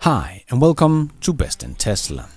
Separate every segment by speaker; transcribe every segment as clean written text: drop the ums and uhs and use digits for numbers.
Speaker 1: Hi and welcome to Best in Tesla.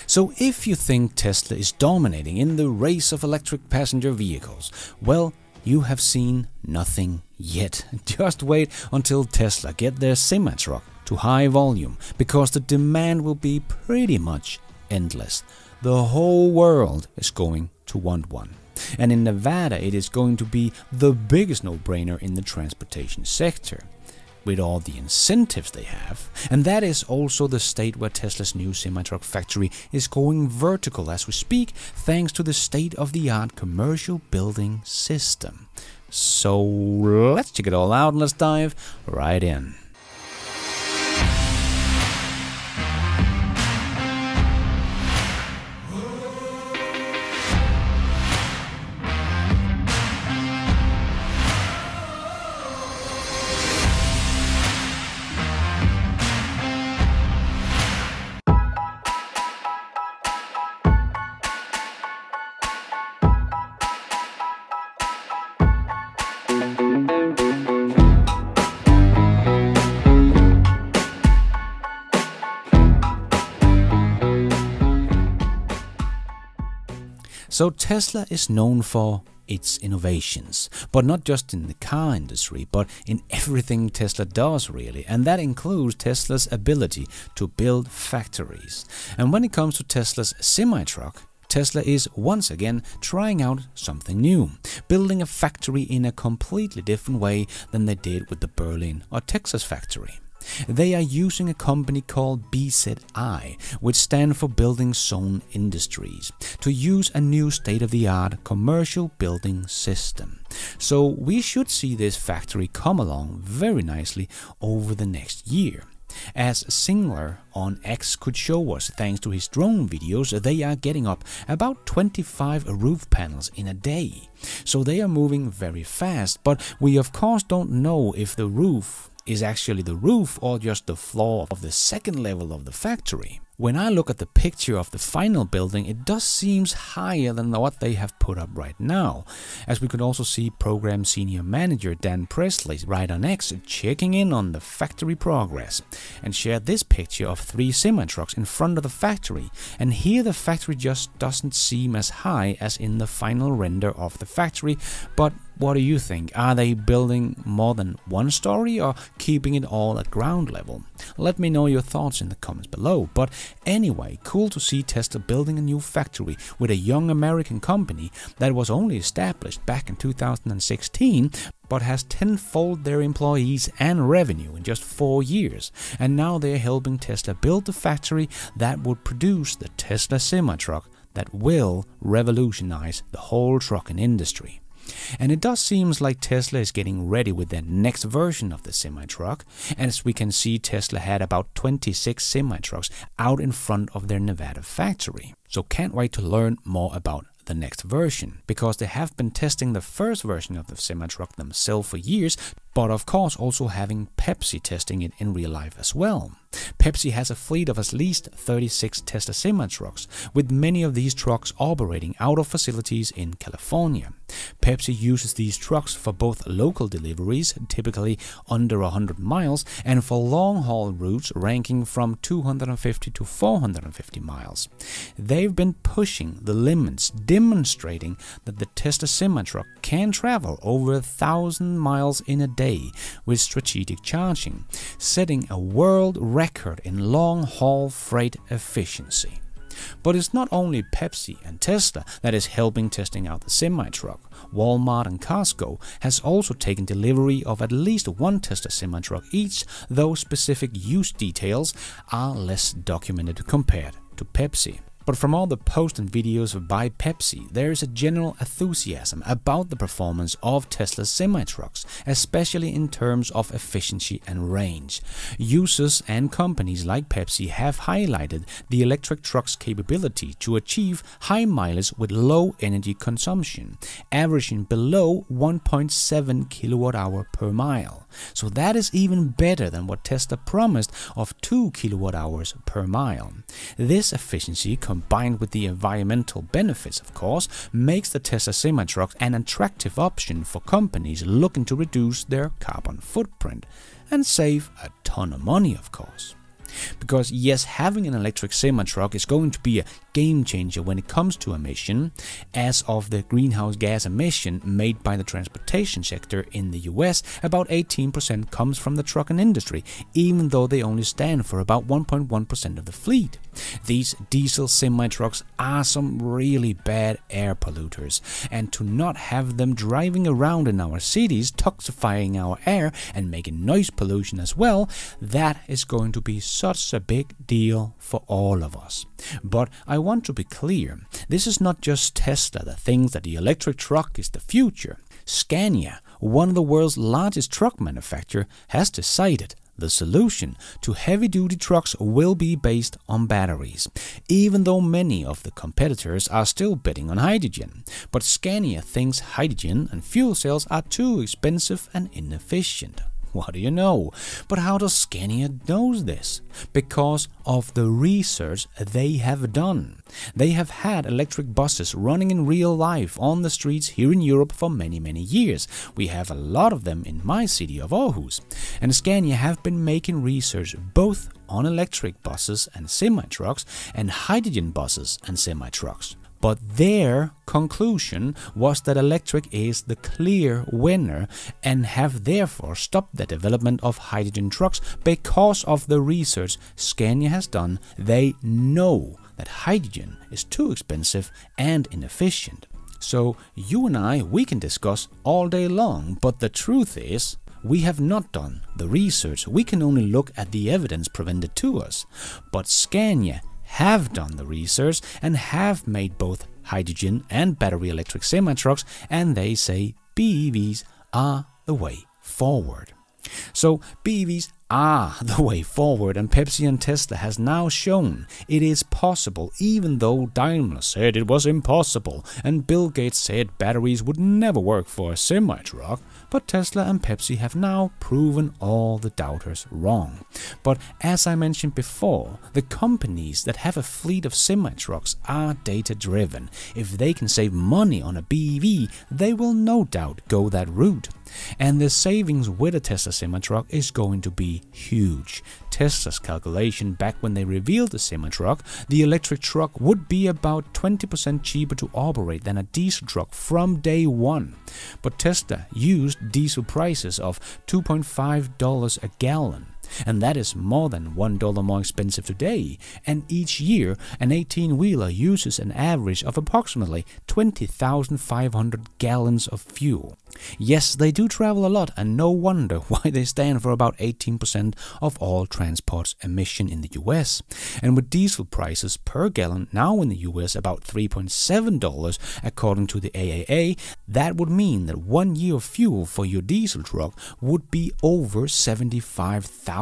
Speaker 1: So if you think Tesla is dominating in the race of electric passenger vehicles, well, you have seen nothing yet. Just wait until Tesla get their semi-truck to high volume, because the demand will be pretty much endless. The whole world is going to want one. And in Nevada it is going to be the biggest no-brainer in the transportation sector, with all the incentives they have. And that is also the state where Tesla's new semi-truck factory is going vertical as we speak, thanks to the state-of-the-art commercial building system. So let's check it all out and let's dive right in. So Tesla is known for its innovations, but not just in the car industry, but in everything Tesla does really, and that includes Tesla's ability to build factories. And when it comes to Tesla's semi-truck, Tesla is once again trying out something new, building a factory in a completely different way than they did with the Berlin or Texas factory. They are using a company called BZI, which stands for Building Zone Industries, to use a new state-of-the-art commercial building system. So we should see this factory come along very nicely over the next year. As Singler on X could show us thanks to his drone videos, they are getting up about 25 roof panels in a day. So they are moving very fast, but we of course don't know if the roof is actually the roof or just the floor of the second level of the factory. When I look at the picture of the final building, it does seem higher than what they have put up right now, as we could also see Program Senior Manager Dan Presley right on X checking in on the factory progress, and shared this picture of 3 semi-trucks in front of the factory, and here the factory just doesn't seem as high as in the final render of the factory. But what do you think? Are they building more than one story or keeping it all at ground level? Let me know your thoughts in the comments below. But anyway, cool to see Tesla building a new factory with a young American company that was only established back in 2016, but has tenfold their employees and revenue in just 4 years. And now they're helping Tesla build the factory that would produce the Tesla semi-truck that will revolutionize the whole trucking industry. And it does seem like Tesla is getting ready with their next version of the semi-truck. And as we can see, Tesla had about 26 semi-trucks out in front of their Nevada factory. So can't wait to learn more about the next version, because they have been testing the first version of the semi-truck themselves for years, but of course also having Pepsi testing it in real life as well. Pepsi has a fleet of at least 36 Tesla semi-trucks, with many of these trucks operating out of facilities in California. Pepsi uses these trucks for both local deliveries, typically under 100 miles, and for long-haul routes ranging from 250 to 450 miles. They've been pushing the limits, demonstrating that the Tesla semi-truck can travel over 1,000 miles in a day with strategic charging, setting a world record in long-haul freight efficiency. But it's not only Pepsi and Tesla that is helping testing out the semi-truck. Walmart and Costco has also taken delivery of at least one Tesla semi-truck each, though specific use details are less documented compared to Pepsi. But from all the posts and videos by Pepsi, there is a general enthusiasm about the performance of Tesla's semi-trucks, especially in terms of efficiency and range. Users and companies like Pepsi have highlighted the electric truck's capability to achieve high mileage with low energy consumption, averaging below 1.7 kWh per mile. So that is even better than what Tesla promised of 2 kWh per mile. This efficiency, combined with the environmental benefits of course, makes the Tesla semi-truck an attractive option for companies looking to reduce their carbon footprint and save a ton of money of course. Because yes, having an electric semi-truck is going to be a game changer when it comes to emission, as of the greenhouse gas emission made by the transportation sector in the US, about 18% comes from the trucking industry, even though they only stand for about 1.1% of the fleet. These diesel semi-trucks are some really bad air polluters, and to not have them driving around in our cities, toxifying our air and making noise pollution as well, that is going to be such a big deal for all of us. But I want to be clear, this is not just Tesla that thinks that the electric truck is the future. Scania, one of the world's largest truck manufacturers, has decided the solution to heavy-duty trucks will be based on batteries, even though many of the competitors are still betting on hydrogen. But Scania thinks hydrogen and fuel cells are too expensive and inefficient. What do you know? But how does Scania know this? Because of the research they have done. They have had electric buses running in real life on the streets here in Europe for many years. We have a lot of them in my city of Aarhus. And Scania have been making research both on electric buses and semi-trucks and hydrogen buses and semi-trucks. But their conclusion was that electric is the clear winner, and have therefore stopped the development of hydrogen trucks because of the research Scania has done. They know that hydrogen is too expensive and inefficient. So you and I, we can discuss all day long, but the truth is, we have not done the research. We can only look at the evidence presented to us. But Scania have done the research and have made both hydrogen and battery electric semi-trucks, and they say BEVs are the way forward. So BEVs are the way forward, and Pepsi and Tesla has now shown it is possible, even though Daimler said it was impossible and Bill Gates said batteries would never work for a semi-truck. But Tesla and Pepsi have now proven all the doubters wrong. But as I mentioned before, the companies that have a fleet of semi-trucks are data-driven. If they can save money on a BEV, they will no doubt go that route. And the savings with a Tesla semi-truck is going to be huge. Tesla's calculation back when they revealed the semi-truck, the electric truck would be about 20% cheaper to operate than a diesel truck from day one. But Tesla used diesel prices of $2.5 a gallon. And that is more than $1 more expensive today, and each year an 18-wheeler uses an average of approximately 20,500 gallons of fuel. Yes, they do travel a lot, and no wonder why they stand for about 18% of all transport's emission in the US. And with diesel prices per gallon now in the US about $3.7 according to the AAA, that would mean that 1 year of fuel for your diesel truck would be over $75,000.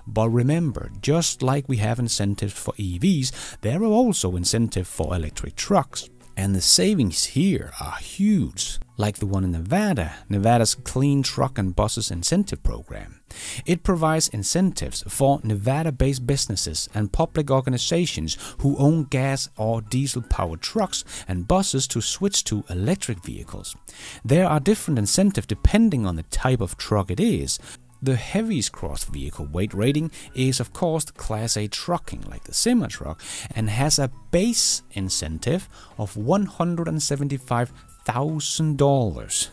Speaker 1: But remember, just like we have incentives for EVs, there are also incentives for electric trucks. And the savings here are huge, like the one in Nevada, Nevada's Clean Truck and Buses Incentive Program. It provides incentives for Nevada-based businesses and public organizations who own gas or diesel-powered trucks and buses to switch to electric vehicles. There are different incentives depending on the type of truck it is. The heaviest cross-vehicle weight rating is of course Class A trucking, like the semi-truck, and has a base incentive of $175,000.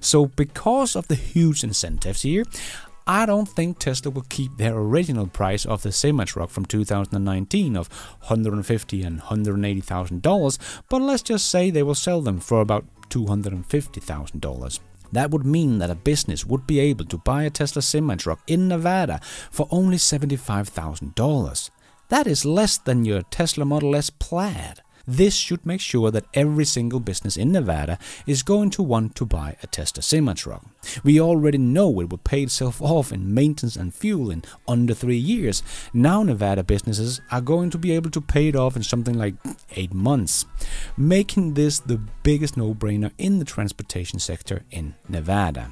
Speaker 1: So because of the huge incentives here, I don't think Tesla will keep their original price of the semi-truck from 2019 of $150,000 and $180,000, but let's just say they will sell them for about $250,000. That would mean that a business would be able to buy a Tesla semi-truck in Nevada for only $75,000. That is less than your Tesla Model S Plaid. This should make sure that every single business in Nevada is going to want to buy a Tesla semi-truck. We already know it will pay itself off in maintenance and fuel in under 3 years. Now Nevada businesses are going to be able to pay it off in something like 8 months, making this the biggest no-brainer in the transportation sector in Nevada.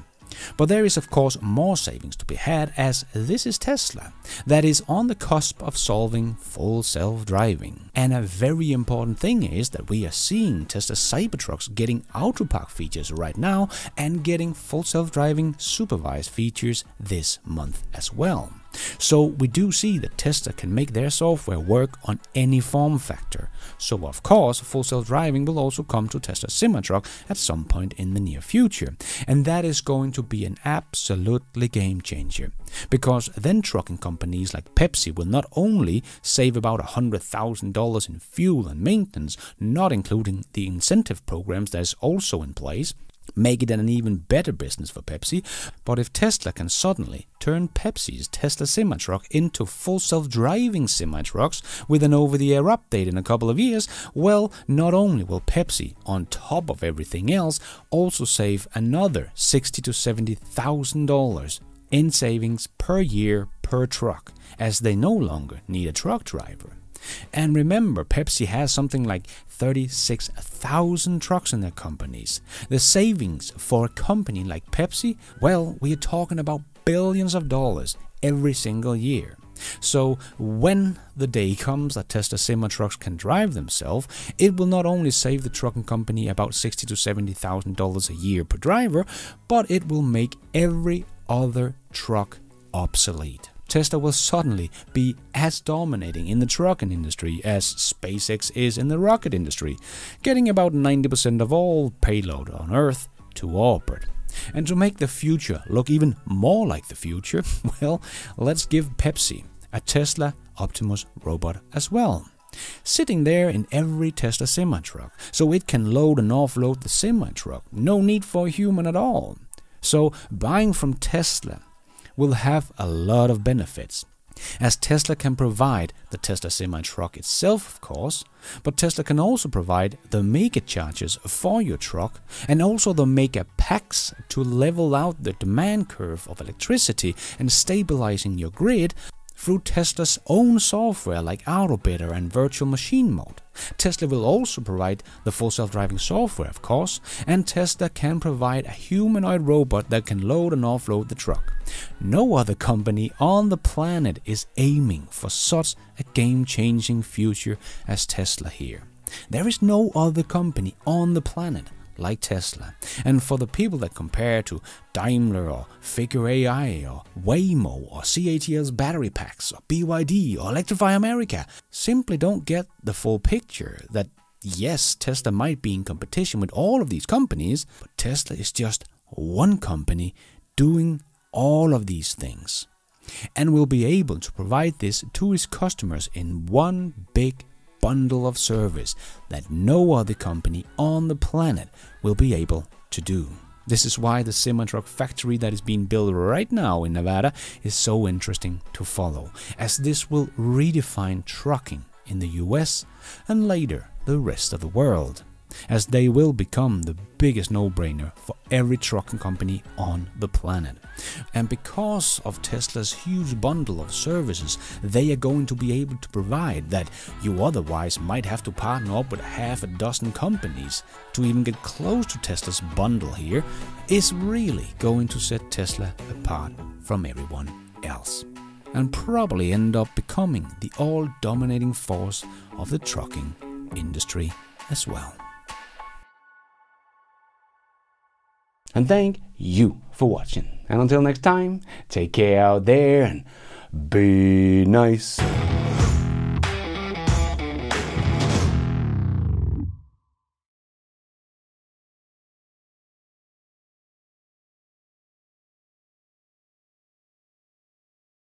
Speaker 1: But there is of course more savings to be had, as this is Tesla that is on the cusp of solving full self-driving. And a very important thing is that we are seeing Tesla Cybertrucks getting auto park features right now and getting full self-driving supervised features this month as well. So we do see that Tesla can make their software work on any form factor. So of course, full self-driving will also come to Tesla semi-truck at some point in the near future. And that is going to be an absolutely game changer. Because then trucking companies like Pepsi will not only save about $100,000 in fuel and maintenance, not including the incentive programs that is also in place, make it an even better business for Pepsi, but if Tesla can suddenly turn Pepsi's Tesla semi-truck into full self-driving semi-trucks with an over-the-air update in a couple of years, well, not only will Pepsi, on top of everything else, also save another $60,000 to $70,000 in savings per year per truck, as they no longer need a truck driver. And remember, Pepsi has something like 36,000 trucks in their companies. The savings for a company like Pepsi, well, we are talking about billions of dollars every single year. So when the day comes that Tesla semi-trucks can drive themselves, it will not only save the trucking company about $60,000 to $70,000 a year per driver, but it will make every other truck obsolete. Tesla will suddenly be as dominating in the trucking industry as SpaceX is in the rocket industry, getting about 90% of all payload on Earth to orbit. And to make the future look even more like the future, well, let's give Pepsi a Tesla Optimus robot as well, sitting there in every Tesla semi-truck, so it can load and offload the semi-truck. No need for a human at all. So buying from Tesla will have a lot of benefits, as Tesla can provide the Tesla semi-truck itself, of course, but Tesla can also provide the mega chargers for your truck and also the mega packs to level out the demand curve of electricity and stabilizing your grid through Tesla's own software like Autobidder and Virtual Machine Mode. Tesla will also provide the full self-driving software, of course, and Tesla can provide a humanoid robot that can load and offload the truck. No other company on the planet is aiming for such a game-changing future as Tesla here. There is no other company on the planet like Tesla. And for the people that compare to Daimler or Figure AI or Waymo or CATL's battery packs or BYD or Electrify America, simply don't get the full picture that yes, Tesla might be in competition with all of these companies, but Tesla is just one company doing all of these things and will be able to provide this to its customers in one big bundle of service that no other company on the planet will be able to do. This is why the semi-truck factory that is being built right now in Nevada is so interesting to follow, as this will redefine trucking in the US and later the rest of the world, as they will become the biggest no-brainer for every trucking company on the planet. And because of Tesla's huge bundle of services they are going to be able to provide that you otherwise might have to partner up with half a dozen companies to even get close to Tesla's bundle here, is really going to set Tesla apart from everyone else, and probably end up becoming the all-dominating force of the trucking industry as well. And thank you for watching. And until next time, take care out there and be nice.